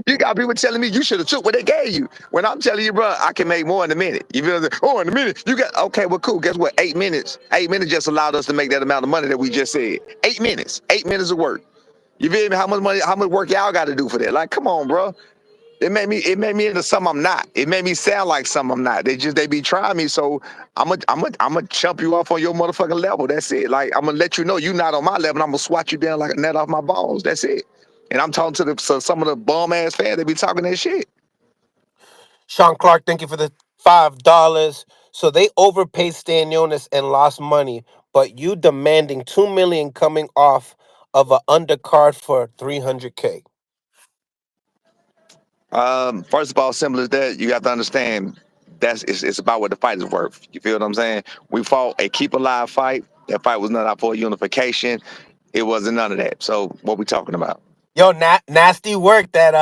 You got people telling me you should have took what they gave you. When I'm telling you, bro, I can make more in a minute. You feel me? Oh, in a minute. You got okay, well, cool. Guess what? 8 minutes. 8 minutes just allowed us to make that amount of money that we just said. 8 minutes. 8 minutes of work. You feel me? How much money, how much work y'all got to do for that? Like, come on, bro. It made me into something I'm not. It made me sound like something I'm not. They be trying me, so I'm gonna chump you off on your motherfucking level. That's it. Like I'm gonna let you know you not on my level. I'm gonna swat you down like a net off my balls. That's it. And I'm talking to some of the bum ass fans. They be talking that shit. Sean Clark, thank you for the $5. So they overpaid Stan Jonas and lost money, but you demanding 2 million coming off of an undercard for 300K. First of all, simple as that. You have to understand it's about what the fight is worth. You feel what I'm saying? We fought a keep alive fight. That fight was not out for unification. It wasn't none of that. So what we talking about? Yo, nasty work that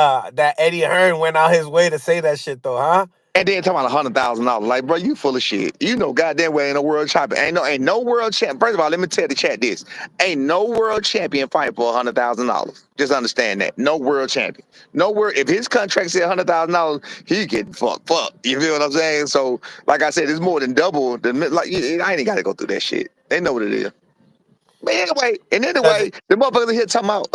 Eddie Hearn went out his way to say that shit though, huh? And then talking about $100,000. Like, bro, you full of shit. You know, goddamn way ain't no world champion. Ain't no world champion. First of all, let me tell the chat this: ain't no world champion fight for $100,000. Just understand that. No world champion. No world. If his contract said $100,000, he get fucked. You feel what I'm saying? So, like I said, it's more than double. Like, I ain't got to go through that shit. They know what it is. But Does anyway, it the motherfucker here talking about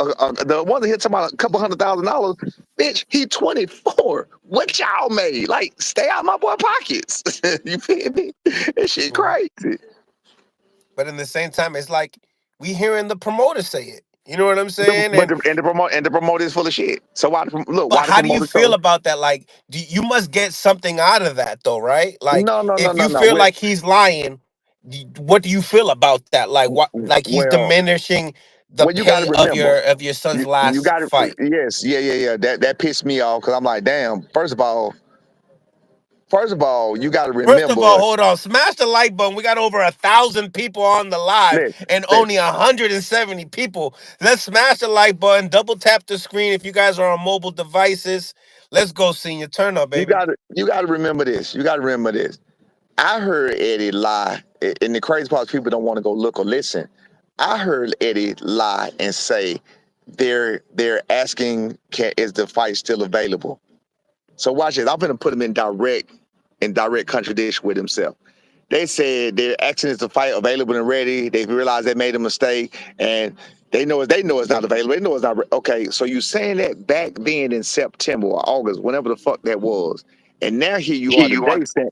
the one that here talking about a couple $100,000. Bitch, he 24. What y'all made? Like, stay out my boy pockets. You feel me? That shit Mhm. crazy. But in the same time, it's like we hearing the promoter say it. You know what I'm The, saying? but And the promoter is full of shit. So but why the how do you promoter feel told? about that? Like, you must get something out of that, though, right? Like, No, no, no, if no, you no. feel like he's lying, what do you feel about that? Like, what? Like he's Well, diminishing the well, you got to pay of remember. your son's You last got to fight. yes, yeah. That pissed me off because I'm like, damn. First of all, you got to First of all, remember. hold on. Smash the like button. We got over 1,000 people on the live Listen, and listen. only 170 people. Let's smash the like button. Double tap the screen if you guys are on mobile devices. Let's go, senior. Turn up, baby. You gotta remember this. You gotta remember this. I heard Eddie lie, and the crazy part is people don't want to go look or listen. I heard Eddie lie and say they're asking, is the fight still available? So watch this. I'm gonna put him in direct contradiction with himself. They said their action is the fight available and ready. They realized they made a mistake, and they know it's not available. They know it's not okay. So you saying that back then in September or August, whenever the fuck that was, and now here you Here are you are. today saying.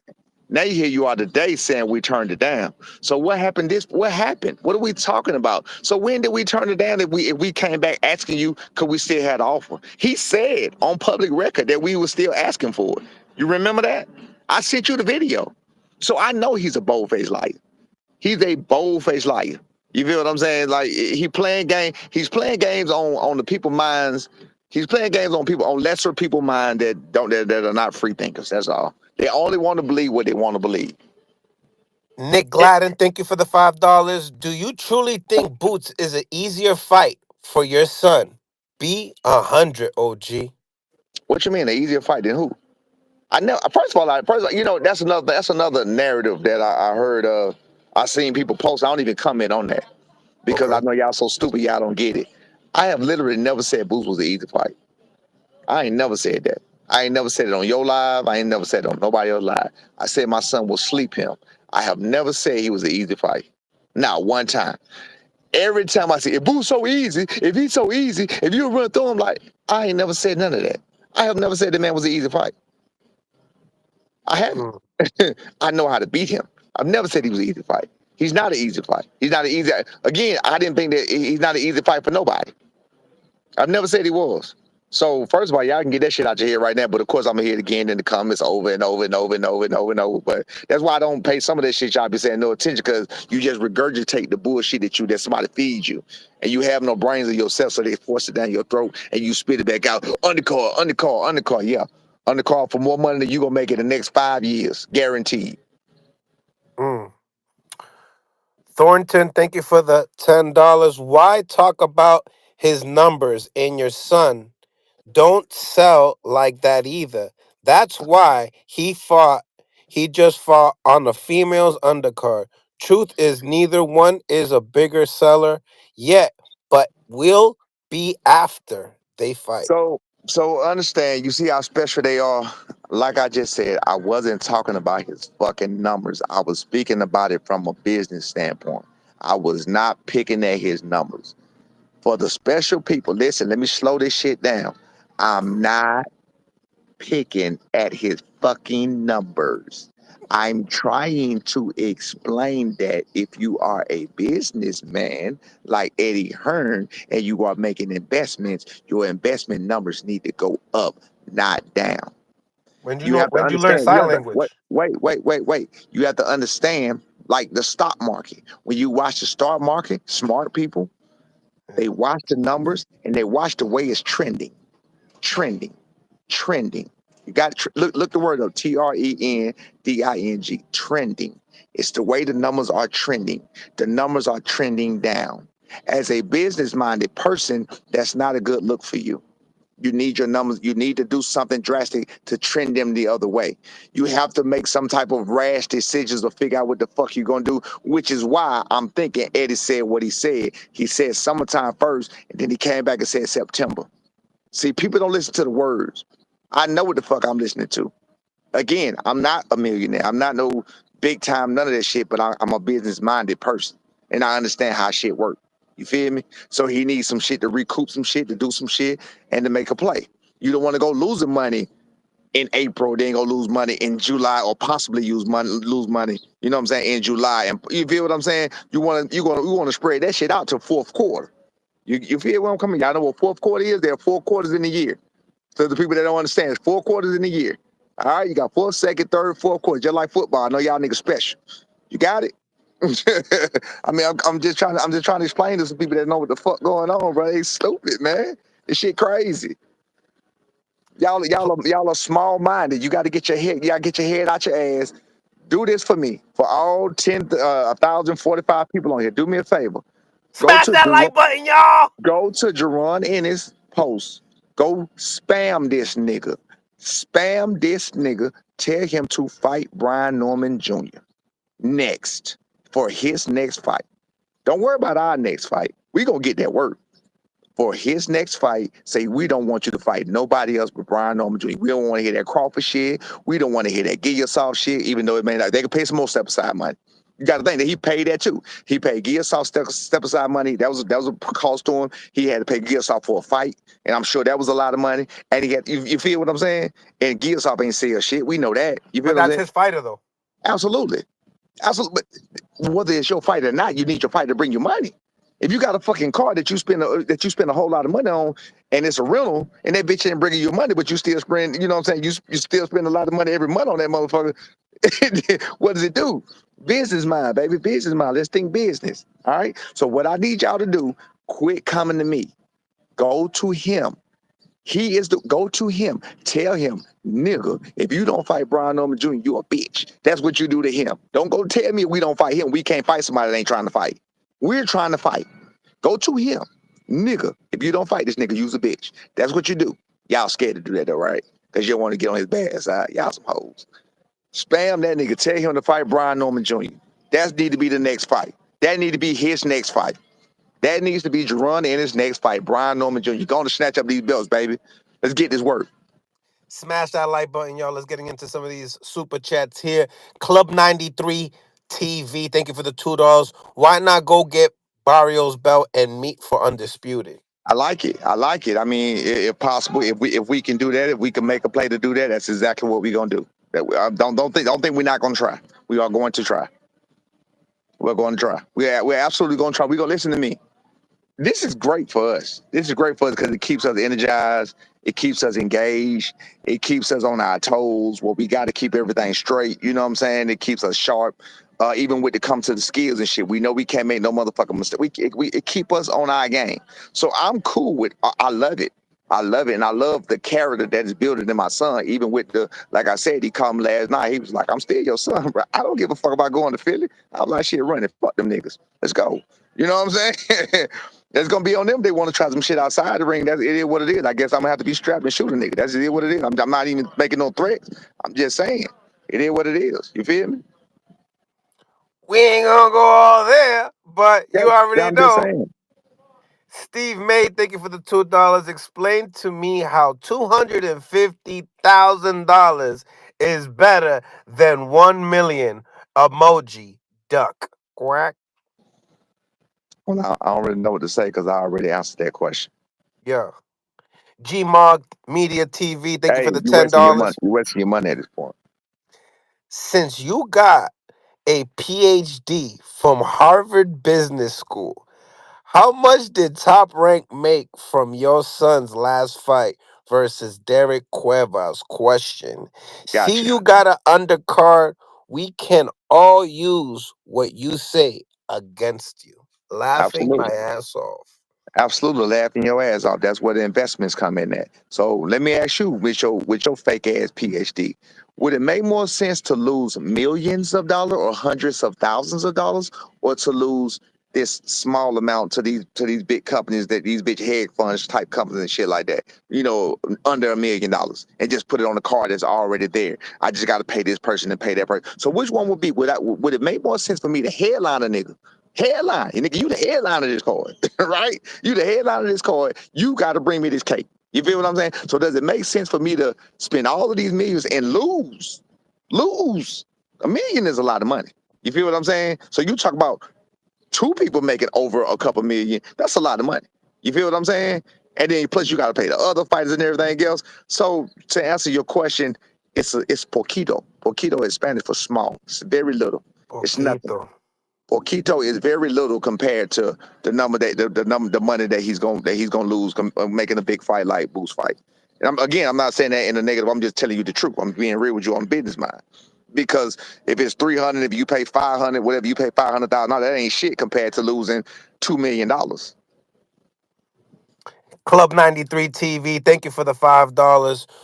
Now here you are today saying we turned it down. So what happened? What happened? What are we talking about? So when did we turn it down? If we came back asking you, could we still have the offer? He said on public record that we were still asking for it. You remember that? I sent you the video. So I know he's a bold-faced liar. He's a bold-faced liar. You feel what I'm saying? Like he's playing games on the people minds. He's playing games on people on lesser people mind that are not free thinkers. That's all. They only want to believe what they want to believe. Nick Gladden, thank you for the $5. Do you truly think Boots is an easier fight for your son? B100 OG. What you mean, an easier fight than who? I know. First of all, that's another narrative that I heard of. I seen people post. I don't even comment on that because I Okay. know y'all so stupid. Y'all don't get it. I have literally never said Boots was an easy fight. I ain't never said that. I ain't never said it on your live. I ain't never said it on nobody else's live. I said my son will sleep him. I have never said he was an easy fight. Not one time. Every time I say, if Boo's so easy, if he's so easy, if you run through him, like, I ain't never said none of that. I have never said the man was an easy fight. I haven't. Mm. I know how to beat him. I've never said he was an easy fight. He's not an easy fight. He's not an easy. Again, I didn't think that he's not an easy fight for nobody. I've never said he was. So first of all, y'all can get that shit out your head right now. But of course, I'm gonna hear it again in the comments over and over and over and over and over and over. But that's why I don't pay some of that shit y'all be saying no attention because you just regurgitate the bullshit that somebody feeds you, and you have no brains of yourself, so they force it down your throat and you spit it back out. Undercard, undercard, undercard. Yeah, undercard for more money than you gonna make in the next 5 years, guaranteed. Mm. Thornton, thank you for the $10. Why talk about his numbers in your son? Don't sell like that either. That's why he just fought on the females undercard. Truth is neither one is a bigger seller yet, but will be after they fight. So So understand, you see how special they are. Like I just said, I wasn't talking about his fucking numbers. I was speaking about it from a business standpoint. I was not picking at his numbers. For the special people, listen, let me slow this shit down. I'm not picking at his fucking numbers. I'm trying to explain that if you are a businessman like Eddie Hearn and you are making investments, your investment numbers need to go up, not down. You have to When you learn understand. You sign have to wait, language? wait. You have to understand, like the stock market. When you watch the stock market, smart people, Yeah. they watch the numbers and they watch the way it's trending, trending. You got to look the word up. TRENDING. Trending. It's the way the numbers are trending. The numbers are trending down. As a business minded person, that's not a good look for you. You need your numbers. You need to do something drastic to trend them the other way. You have to make some type of rash decisions or figure out what the fuck you're gonna do. Which is why I'm thinking Eddie said what he said. He said summertime first, and then he came back and said September. See, people don't listen to the words. I know what the fuck I'm listening to. Again, I'm not a millionaire. I'm not no big time, none of that shit, but I'm a business minded person. And I understand how shit work. You feel me? So he needs some shit to recoup some shit, to do some shit, and to make a play. You don't want to go losing money in April, then go lose money in July, or possibly lose money. You know what I'm saying, in July. And you feel what I'm saying? You want to spread that shit out to fourth quarter. You feel where I'm coming? Y'all know what fourth quarter is? There are 4 quarters in a year. So the people that don't understand, it's 4 quarters in a year. All right, you got fourth, second, third, fourth quarter, just like football. I know y'all niggas special. You got it. I mean, I'm just trying to explain to some people that know what the fuck going on, bro. They stupid, man. This shit crazy. Y'all are small minded. You got to get your head. You got to get your head out your ass. Do this for me. For all 1,045 people on here, do me a favor. Go Smash to that like button, y'all. Jaron Ennis post. Go spam this nigga. Spam this nigga. Tell him to fight Brian Norman Jr. next for his next fight. Don't worry about our next fight. We gonna get that work. For his next fight, say we don't want you to fight nobody else but Brian Norman Jr. We don't want to hear that Crawford shit. We don't want to hear that Give Yourself shit, even though it may not. They can pay some more step aside money. You got to think that he paid that too. He paid Gilsoft step aside money. That was a cost to him. He had to pay Gilsoft for a fight, and I'm sure that was a lot of money. And he had you feel what I'm saying? And Gilsoft ain't sell shit. We know that. You feel But what I'm that's saying? his fighter, though. Absolutely. Absolutely. But whether it's your fight or not, you need your fight to bring you money. If you got a fucking car that you spend a whole lot of money on, and it's a rental, and that bitch ain't bringing you money, but you still spend, you know what I'm saying? You still spend a lot of money every month on that motherfucker. What does it do? Business mind, baby, business mind. Let's think business. All right. So what I need y'all to do, quit coming to me. Go to him. He is the go to him. Tell him, nigga, if you don't fight Brian Norman Jr., you a bitch. That's what you do to him. Don't go tell me we don't fight him. We can't fight somebody that ain't trying to fight. We're trying to fight. Go to him. Nigga, if you don't fight this nigga, you's a bitch. That's what you do. Y'all scared to do that though, right? Because you don't want to get on his bad side. Y'all some hoes. Spam that nigga. Tell him to fight Brian Norman Jr. That need to be the next fight. That need to be his next fight. That needs to be Jaron in his next fight. Brian Norman Jr. You're going to snatch up these belts, baby. Let's get this work. Smash that like button, y'all. Let's getting into some of these super chats here. Club 93 TV. Thank you for the $2. Why not go get Barrio's belt and meet for Undisputed? I like it. I like it. I mean, if possible, if we can do that, if we can make a play to do that, that's exactly what we're gonna do. Don't think we're not gonna try. We are going to try. We're going to try. We're absolutely going to try. We're gonna listen to me. This is great for us. This is great for us because it keeps us energized. It keeps us engaged. It keeps us on our toes. Well, we got to keep everything straight. You know what I'm saying? It keeps us sharp. Even when it comes to the skills and shit, we know we can't make no motherfucking mistake. It keep us on our game. So I'm cool with. I love it. I love it, and I love the character that is building in my son. Even with the, like I said, he called me last night. He was like, "I'm still your son, bro. I don't give a fuck about going to Philly." I was like, "Shit, running. Fuck them niggas. Let's go." You know what I'm saying? That's gonna be on them. They want to try some shit outside the ring. That's it is what it is. I guess I'm gonna have to be strapped and shoot a nigga. That's it is what it is. I'm not even making no threats. I'm just saying it is what it is. You feel me? We ain't gonna go all there, but Yeah, you already I'm just know. saying. Steve May, thank you for the $2. Explain to me how $250,000 is better than 1 million. Emoji duck. Quack. Well, I don't really know what to say because I already answered that question. Yeah. Gmog Media TV, thank you Hey, for the you wasting your money. $10. You wasting your money at this point. Since you got a PhD from Harvard Business School, how much did Top Rank make from your son's last fight versus Derek Cuevas? Question. See, Gotcha. you got an undercard. We can all use what you say against you. Laughing my Absolutely. ass off. Absolutely, laughing your ass off. That's where the investments come in at. So let me ask you, with your fake ass PhD, would it make more sense to lose millions of dollars or hundreds of thousands of dollars, or to lose this small amount to these big companies, that these big hedge funds type companies and shit like that? You know, under $1 million, and just put it on the card that's already there. I just got to pay this person and pay that person. So which one would be? Would it make more sense for me to headline a nigga? Headline, nigga, you the headline of this card, right? You the headline of this card. You got to bring me this cake. You feel what I'm saying? So does it make sense for me to spend all of these millions and lose? Lose $1 million is a lot of money. You feel what I'm saying? So you talk about two people making over a couple million. That's a lot of money. You feel what I'm saying? And then plus you got to pay the other fighters and everything else. So to answer your question, it's poquito. Poquito is Spanish for small. It's very little. It's nothing. Poquito. Quito is very little compared to the number the money that he's gonna lose making a big fight like Boost fight. And I'm not saying that in a negative. I'm just telling you the truth. I'm being real with you on business mind. Because if it's 300, if you pay 500, whatever you pay 500,000, no, that ain't shit compared to losing $2 million. Club 93 TV, thank you for the $5.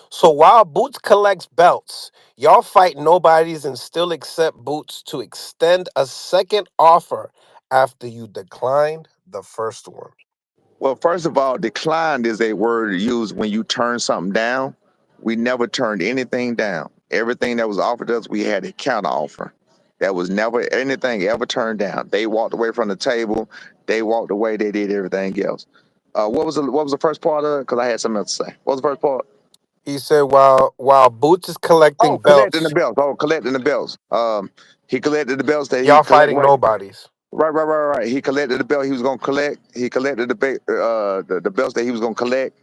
So while Boots collects belts, y'all fight nobodies and still accept Boots to extend a second offer after you declined the first one. Well, first of all, declined is a word used when you turn something down. We never turned anything down. Everything that was offered us, we had a counter offer. That was never anything ever turned down. They walked away from the table. They walked away. They did everything else. What was the first part of it? Because I had something else to say. What was the first part? He said while Boots is collecting Oh, collecting the belts, belts. Oh, collecting the belts. He collected the belts that he y'all collect. fighting Wait, nobodies. right. He collected the belt he was gonna collect. He collected the belts that he was gonna collect.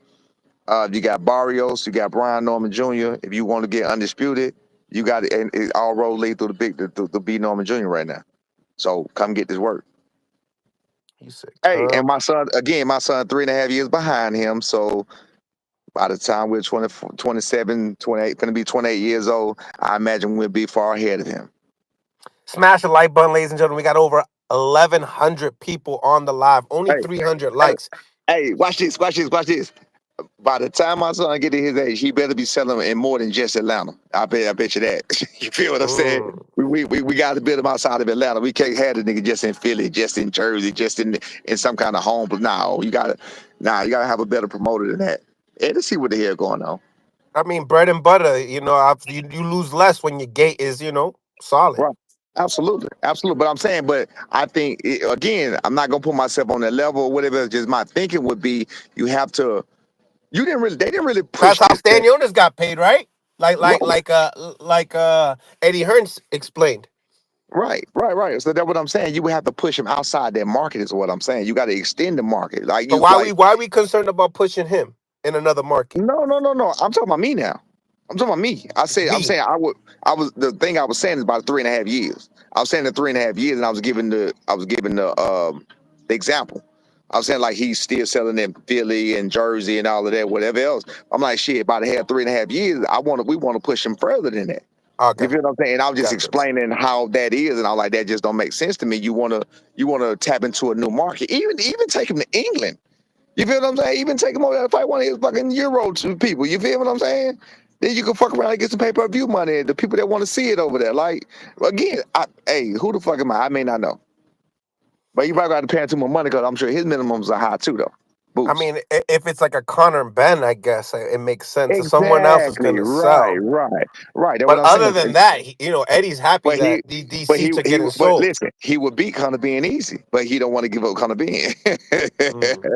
You got Barrios, you got Brian Norman Jr. If you want to get undisputed, you got it, and it all roll lead through the B Norman Jr. right now. So come get this work. He said, Hey, and "Come." my son 3.5 years behind him. So by the time we're 24, 27, 28, going to be 28 years old, I imagine we'll be far ahead of him. Smash the like button, ladies and gentlemen. We got over 1,100 people on the live. Only Hey, 300 hey, likes. hey, watch this. By the time my son get to his age, he better be selling in more than just Atlanta. I bet you that. You feel what I'm saying? Mm. We got to build him outside of Atlanta. We can't have the nigga just in Philly, just in Jersey, just in some kind of home. But no, you gotta have a better promoter than that. And to see what the hell going on. I mean, bread and butter. You lose less when your gate is solid. Right. Absolutely, absolutely. But I'm saying, but I think again, I'm not gonna put myself on that level or whatever. Just my thinking would be, you have to. They didn't really That's push how this. Stanionis got paid, right? Like Right, like like uh like Eddie Hearn explained. right. So that's what I'm saying. You would have to push them outside their market, is what I'm saying. You got to extend the market. So why we concerned about pushing him in another market? No. I'm talking about me now. I'm talking about me. I'm B. saying the thing I was saying is about 3.5 years. I was saying the 3.5 years, and I was giving the example. I was saying like he's still selling in Philly and Jersey and all of that, whatever else. I'm like, shit, about to have 3.5 years. We want to push him further than that. You Okay, feel what I'm saying? And I was just gotcha. explaining how that is, and I was like, that just don't make sense to me. You wanna tap into a new market, even take him to England. You feel what I'm saying? Even take him over there to fight one of his fucking Euro people. You feel what I'm saying? Then you can fuck around and get some pay-per-view money. The people that want to see it over there. Like, again, hey, who the fuck am I? I may not know. But you probably got to pay him too much money because I'm sure his minimums are high too, though. I boost. mean, if it's like a Connor Ben, I guess it makes sense. So someone else is Exactly. gonna Right. sell. Right. Right. That's what But I'm other saying. than that, Eddie's happy But that he, these seats are getting but sold. listen, he would beat Conor being easy, but he don't want to give up Conor being. Mm.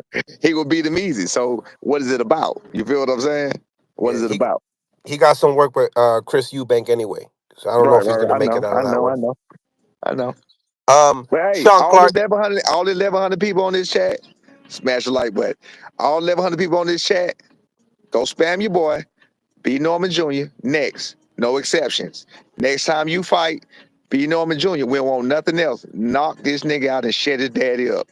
He would beat him easy. So what is it about? You feel what I'm saying? What Yeah, is it about? he got some work with Chris Eubank anyway. So I don't know Right, if he's right, gonna right. I make it know, out of I that know, I one. know, I know. But hey, Sean Clark. all the 1,100 people on this chat, smash the like button. All 1,100 people on this chat, go spam your boy. Be Norman Jr. Next, no exceptions. Next time you fight, be Norman Jr. We don't want nothing else. Knock this nigga out and shut his daddy up.